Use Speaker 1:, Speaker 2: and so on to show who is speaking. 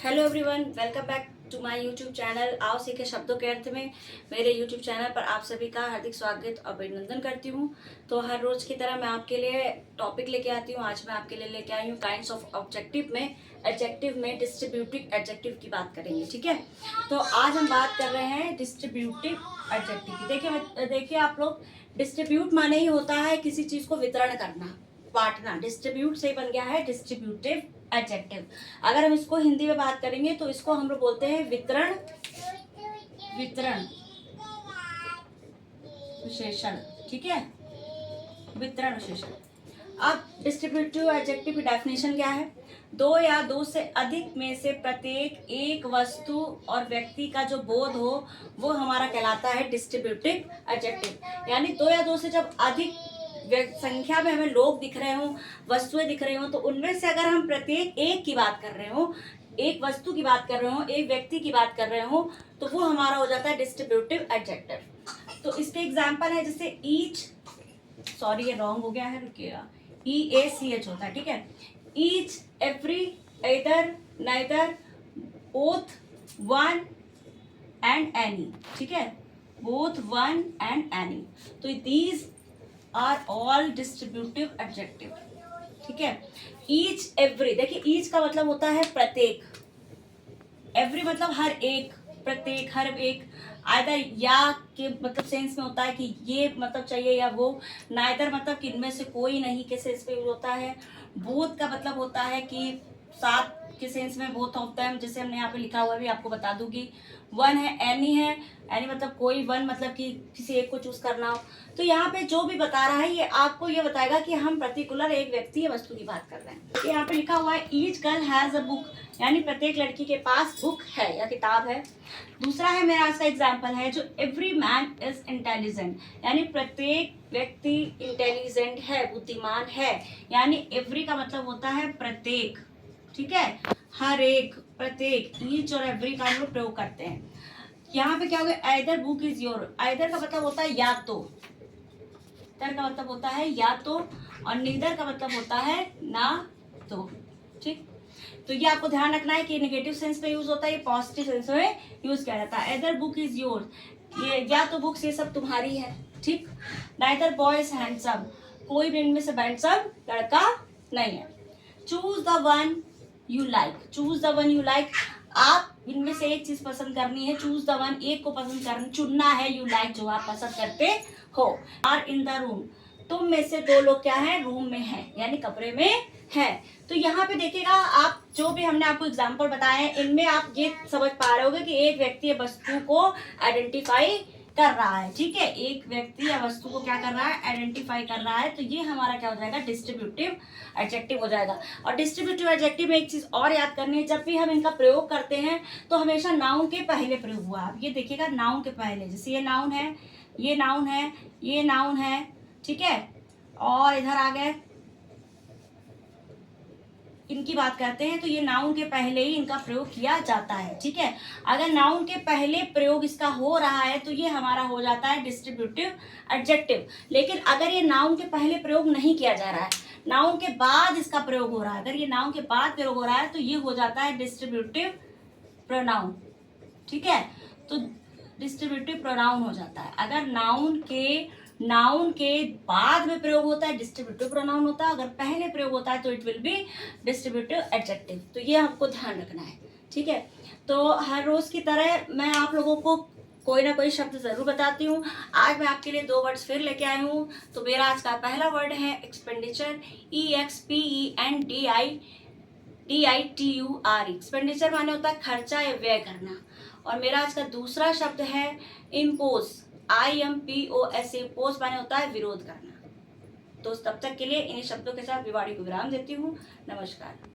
Speaker 1: Hello everyone, welcome back to my YouTube channel. आओ सीखे शब्दों के अर्थ में। मेरे यूट्यूब चैनल पर आप सभी का हार्दिक स्वागत और अभिनंदन करती हूँ। तो हर रोज की तरह मैं आपके लिए टॉपिक लेके आती हूँ। आज मैं आपके लिए लेके आई हूँ काइंड्स ऑफ ऑब्जेक्टिव में एडजेक्टिव में डिस्ट्रीब्यूटिव एडजेक्टिव की बात करेंगे। ठीक है, तो आज हम बात कर रहे हैं डिस्ट्रीब्यूटिव एडजेक्टिव की। देखिए आप लोग, डिस्ट्रीब्यूट माने ही होता है किसी चीज को वितरण करना, बांटना। डिस्ट्रीब्यूट से बन गया है डिस्ट्रीब्यूटिव एडजेक्टिव। अगर हम इसको हिंदी में बात करेंगे तो इसको हम लोग बोलते हैं वितरण वितरण विशेषण। ठीक है, वितरण विशेषण। अब डिस्ट्रीब्यूटिव एडजेक्टिव की डेफिनेशन क्या है? दो या दो से अधिक में से प्रत्येक एक वस्तु और व्यक्ति का जो बोध हो वो हमारा कहलाता है डिस्ट्रीब्यूटिव एडजेक्टिव। यानी दो या दो से जब अधिक संख्या में हमें लोग दिख रहे हो, वस्तुएं दिख रही हो, तो उनमें से अगर हम प्रत्येक एक की बात कर रहे हो, एक वस्तु की बात कर रहे हो, एक व्यक्ति की बात कर रहे हो, तो वो हमारा हो जाता है डिस्ट्रीब्यूटिव एडजेक्टिव। तो इसके एग्जाम्पल है जैसे ईच, सॉरी ये रॉन्ग हो गया है, रुकिएगा, EACH होता है। ठीक है, each, every, either, neither, both, one and any. ठीक है, बोथ, वन एंड एनी। तो these are all distributive adjective. ठीक है, ईच, एवरी, देखिए ईच का मतलब होता है प्रत्येक, एवरी मतलब हर एक, प्रत्येक, हर एक। आइदर या के मतलब सेंस में होता है कि ये मतलब चाहिए या वो। नाइदर मतलब कि इनमें से कोई नहीं के सेंस में होता है। बोथ का मतलब होता है कि साथ के सेंस में बोथ ऑफ देम, जैसे हमने यहाँ पे लिखा हुआ भी आपको बता दूंगी। वन है, एनी है, एनी मतलब कोई, वन मतलब कि किसी एक को चूज करना हो। तो यहाँ पे जो भी बता रहा है ये आपको ये बताएगा कि हम पर्टिकुलर एक व्यक्ति या वस्तु की बात कर रहे हैं। यहाँ पे लिखा हुआ है each girl has a book, यानी प्रत्येक लड़की के पास बुक है या किताब है। दूसरा है मेरा आज का एग्जाम्पल है जो एवरी मैन इज इंटेलिजेंट, यानी प्रत्येक व्यक्ति इंटेलिजेंट है, बुद्धिमान है। यानी एवरी का मतलब होता है प्रत्येक। ठीक है, हर एक, प्रत्येक, ईच और एवरी का हम लोग प्रयोग करते हैं। यहाँ पे क्या हो गया, either book is your. Either का मतलब होता है या तो, तर का मतलब होता है या तो, और नीदर का मतलब होता है ना तो। ठीक, तो ये आपको ध्यान रखना है कि नेगेटिव सेंस में यूज होता है, ये पॉजिटिव सेंस में यूज किया जाता है। आइदर बुक इज योर, ये या तो बुक्स ये सब तुम्हारी है। ठीक, नाइदर बॉय इज हैंडसम, कोई भी इनमें से हैंडसम लड़का नहीं है। Choose the one you like, choose the one you like, आप इनमें से एक चीज पसंद करनी है। चूज द वन, एक को पसंद करना, चुनना है। यू लाइक, जो आप पसंद करते हो। आर इन द रूम, तुम में से दो लोग क्या है, रूम में है, यानी कमरे में है। तो यहाँ पे देखिएगा, आप जो भी हमने आपको एग्जाम्पल बताए हैं इनमें आप ये समझ पा रहे होगे कि एक व्यक्ति या वस्तु को आइडेंटिफाई कर रहा है। ठीक है, एक व्यक्ति या वस्तु को क्या कर रहा है, आइडेंटिफाई कर रहा है। तो ये हमारा क्या हो जाएगा, डिस्ट्रीब्यूटिव एडजेक्टिव हो जाएगा। और डिस्ट्रीब्यूटिव एडजेक्टिव में एक चीज और याद करनी है, जब भी हम इनका प्रयोग करते हैं तो हमेशा नाउन के पहले प्रयोग हुआ। आप ये देखिएगा, नाउन के पहले, जैसे ये नाउन है, ये नाउन है, ये नाउन है। ठीक है, और इधर आ गए, इनकी बात करते हैं तो ये नाउन के पहले ही इनका प्रयोग किया जाता है। ठीक है, अगर नाउन के पहले प्रयोग इसका हो रहा है तो ये हमारा हो जाता है डिस्ट्रीब्यूटिव एडजेक्टिव। लेकिन अगर ये नाउन के पहले प्रयोग नहीं किया जा रहा है, नाउन के बाद इसका प्रयोग हो रहा है, अगर ये नाउन के बाद प्रयोग हो रहा है तो ये हो जाता है डिस्ट्रीब्यूटिव प्रोनाउन। ठीक है, तो डिस्ट्रीब्यूटिव प्रोनाउन हो जाता है। अगर नाउन के बाद में प्रयोग होता है डिस्ट्रीब्यूटिव प्रोनाउन होता है, अगर पहले प्रयोग होता है तो it will be distributive adjective. तो ये हमको ध्यान रखना है। ठीक है, तो हर रोज की तरह मैं आप लोगों को कोई ना कोई शब्द जरूर बताती हूँ। आज मैं आपके लिए दो वर्ड्स फिर लेके आई हूँ। तो मेरा आज का पहला वर्ड है एक्सपेंडिचर, EXPENDITUR। एक्सपेंडिचर माने होता है खर्चा या व्यय करना। और मेरा आज का दूसरा शब्द है इम्पोज, IMPOS। इम्पोज माने होता है विरोध करना। तो तब तक के लिए इन्हीं शब्दों के साथ विवाड़ी को विराम देती हूँ। नमस्कार।